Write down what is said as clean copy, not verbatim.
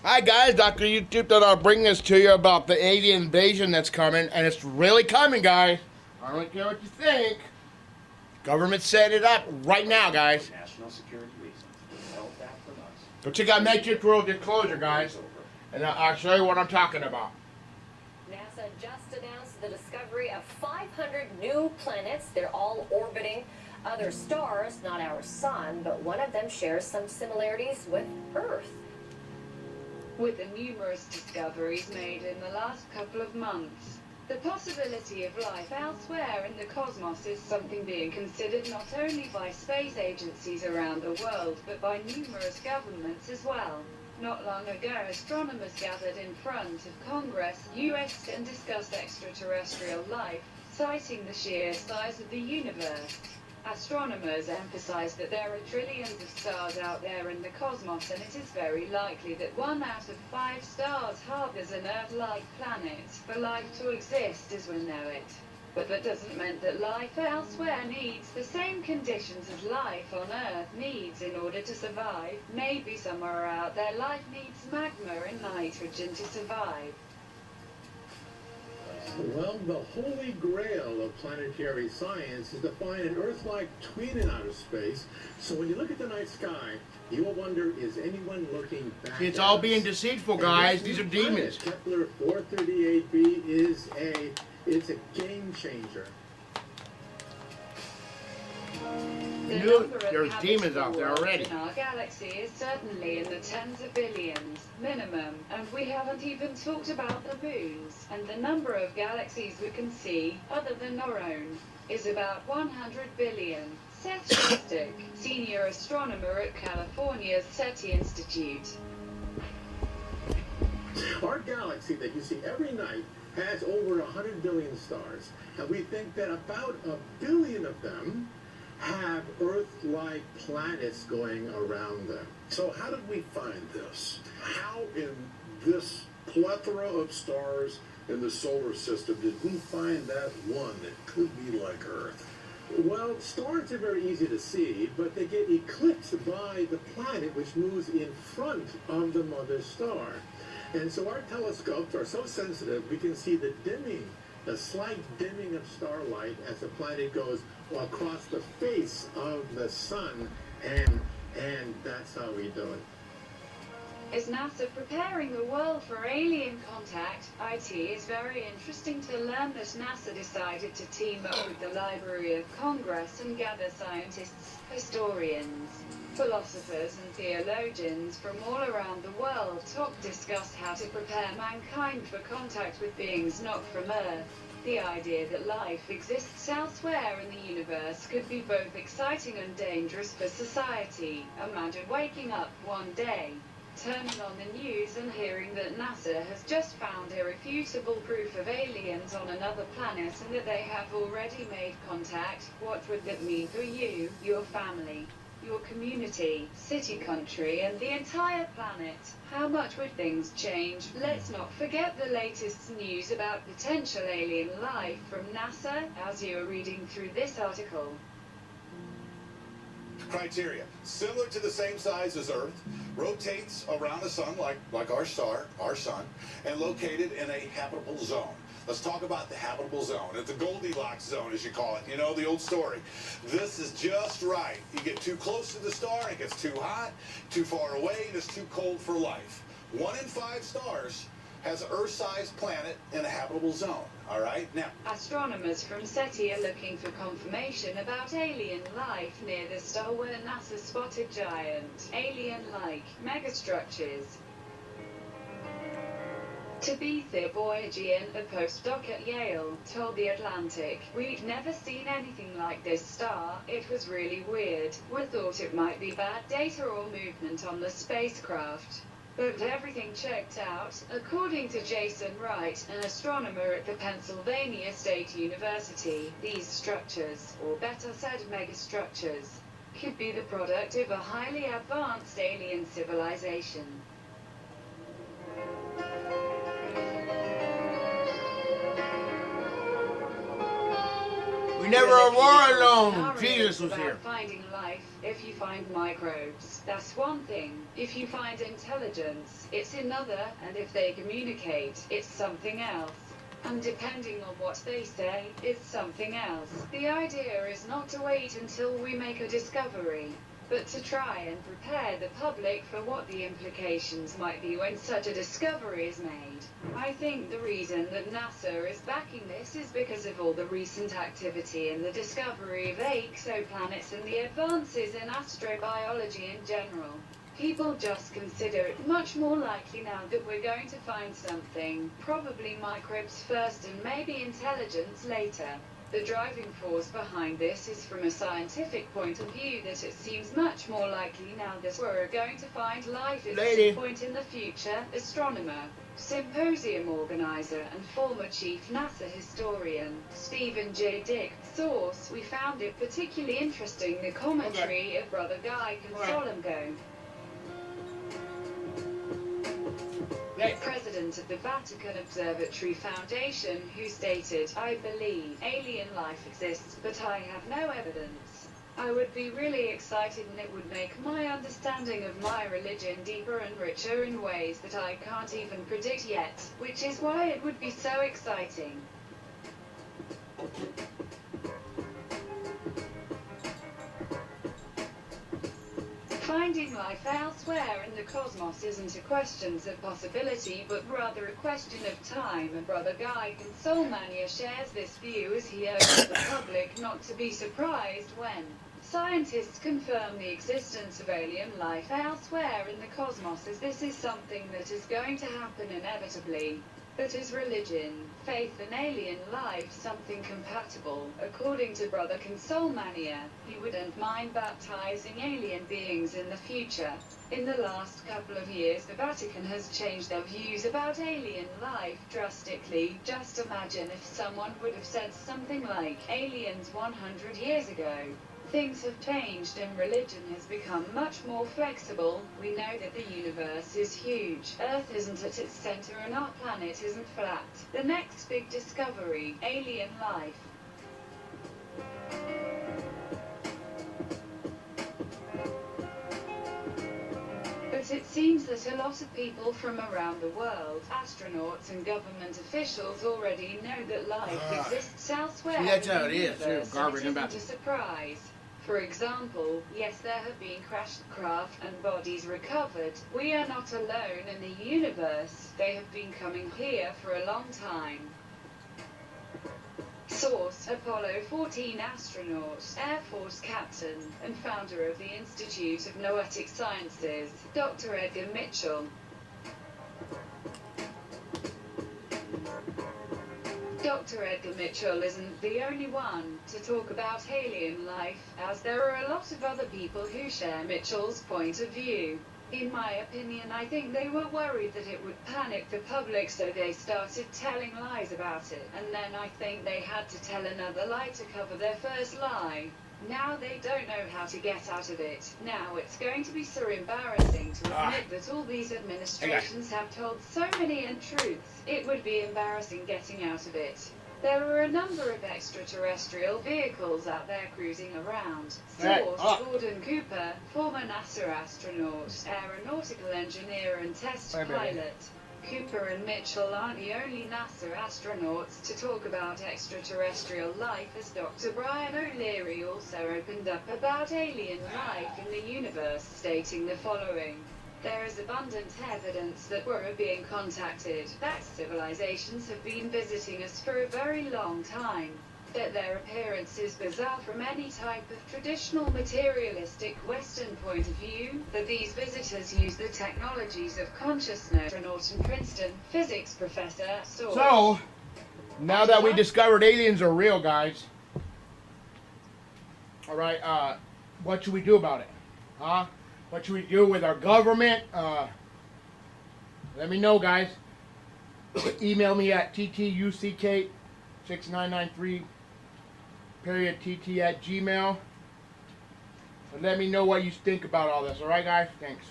Hi guys, Dr. YouTube thought I'll bring this to you about the alien invasion that's coming, and it's really coming, guys. I don't care what you think. Government set it up right now, guys. National security reasons. They held that from us. Go check out Matrix World Disclosure, guys, and I'll show you what I'm talking about. NASA just announced the discovery of 500 new planets. They're all orbiting other stars, not our sun, but one of them shares some similarities with Earth. With the numerous discoveries made in the last couple of months, the possibility of life elsewhere in the cosmos is something being considered not only by space agencies around the world, but by numerous governments as well. Not long ago, astronomers gathered in front of Congress, US, and discussed extraterrestrial life, citing the sheer size of the universe. Astronomers emphasize that there are trillions of stars out there in the cosmos, and it is very likely that 1 out of 5 stars harbors an Earth-like planet for life to exist as we know it. But that doesn't mean that life elsewhere needs the same conditions as life on Earth needs in order to survive. Maybe somewhere out there life needs magma and nitrogen to survive. Well, the holy grail of planetary science is to find an Earth-like twin in outer space. So when you look at the night sky, you will wonder, is anyone looking back? It's all being deceitful, guys. These are demons. Kepler 438b it's a game changer. There's demons out there already. In our galaxy is certainly in the tens of billions, minimum, and we haven't even talked about the moons. And the number of galaxies we can see, other than our own, is about 100 billion. Seth Shostak, senior astronomer at California's SETI Institute. Our galaxy that you see every night has over 100 billion stars, and we think that about 1 billion of them have Earth-like planets going around them. So how did we find this? How in this plethora of stars in the solar system did we find that one that could be like Earth? Well, stars are very easy to see, but they get eclipsed by the planet which moves in front of the mother star. And so our telescopes are so sensitive we can see the dimming, the slight dimming of starlight as the planet goes across the face of the sun, and that's how we do it. Is NASA preparing the world for alien contact? It is very interesting to learn that NASA decided to team up with the Library of Congress and gather scientists, historians, philosophers and theologians from all around the world to discuss how to prepare mankind for contact with beings not from Earth. The idea that life exists elsewhere in the universe could be both exciting and dangerous for society. Imagine waking up one day, turning on the news and hearing that NASA has just found irrefutable proof of aliens on another planet and that they have already made contact. What would that mean for you, your family, your community, city, country, and the entire planet? How much would things change? Let's not forget the latest news about potential alien life from NASA as you're reading through this article. Criteria: similar to the same size as Earth, rotates around the sun like our star, our sun, and located in a habitable zone. Let's talk about the habitable zone. It's the Goldilocks zone, as you call it. You know, the old story. This is just right. You get too close to the star, it gets too hot. Too far away, and it's too cold for life. 1 in 5 stars has an Earth-sized planet in a habitable zone. All right? Now, astronomers from SETI are looking for confirmation about alien life near the star where NASA spotted giant, alien-like megastructures. Tabitha Boyajian, a postdoc at Yale, told The Atlantic, "We'd never seen anything like this star. It was really weird. We thought it might be bad data or movement on the spacecraft. But everything checked out." According to Jason Wright, an astronomer at the Pennsylvania State University, these structures, or better said megastructures, could be the product of a highly advanced alien civilization. We never Molecular were alone. scenarios Jesus was about here. finding life if you find microbes. That's one thing. If you find intelligence, it's another. And if they communicate, it's something else. And depending on what they say, it's something else. The idea is not to wait until we make a discovery, but to try and prepare the public for what the implications might be when such a discovery is made. I think the reason that NASA is backing this is because of all the recent activity in the discovery of exoplanets and the advances in astrobiology in general. People just consider it much more likely now that we're going to find something, probably microbes first and maybe intelligence later. The driving force behind this is from a scientific point of view that it seems much more likely now that we're going to find life at some point in the future. Astronomer, symposium organizer and former chief NASA historian, Stephen J. Dick. Source, we found it particularly interesting the commentary of Brother Guy Consolongo, president of the Vatican Observatory Foundation, who stated, "I believe alien life exists, but I have no evidence. I would be really excited and it would make my understanding of my religion deeper and richer in ways that I can't even predict yet, which is why it would be so exciting." Finding life elsewhere in the cosmos isn't a question of possibility, but rather a question of time, and Brother Guy Consolmania shares this view as he urges the public not to be surprised when scientists confirm the existence of alien life elsewhere in the cosmos, as this is something that is going to happen inevitably. But is religion, faith and alien life something compatible? According to Brother Consolmania, he wouldn't mind baptizing alien beings in the future. In the last couple of years, the Vatican has changed their views about alien life drastically. Just imagine if someone would have said something like aliens 100 years ago. Things have changed and religion has become much more flexible. We know that the universe is huge. Earth isn't at its center and our planet isn't flat. The next big discovery, alien life. But it seems that a lot of people from around the world, astronauts and government officials, already know that life exists elsewhere. See, that's in how the it is, too. universe, Garbage and it about isn't a surprise. For example, yes, there have been crashed craft and bodies recovered. We are not alone in the universe. They have been coming here for a long time. Source, Apollo 14 astronaut, Air Force captain, and founder of the Institute of Noetic Sciences, Dr. Edgar Mitchell. Dr. Edgar Mitchell isn't the only one to talk about alien life, as there are a lot of other people who share Mitchell's point of view. In my opinion, I think they were worried that it would panic the public, so they started telling lies about it. And then I think they had to tell another lie to cover their first lie. Now they don't know how to get out of it. Now it's going to be so embarrassing to admit that all these administrations have told so many untruths. It would be embarrassing getting out of it. There are a number of extraterrestrial vehicles out there cruising around. Source, Gordon Cooper, former NASA astronaut, aeronautical engineer and test pilot. Cooper and Mitchell aren't the only NASA astronauts to talk about extraterrestrial life, as Dr. Brian O'Leary also opened up about alien life in the universe, stating the following. There is abundant evidence that we're being contacted, that civilizations have been visiting us for a very long time, that their appearance is bizarre from any type of traditional materialistic Western point of view, that these visitors use the technologies of consciousness. Astronaut and Princeton physics professor. Source. So, now that we discovered aliens are real, guys, all right, what should we do about it? Huh? What should we do with our government? Let me know, guys. Email me at ttuck6993 tt@gmail.com. And let me know what you think about all this. All right, guys? Thanks.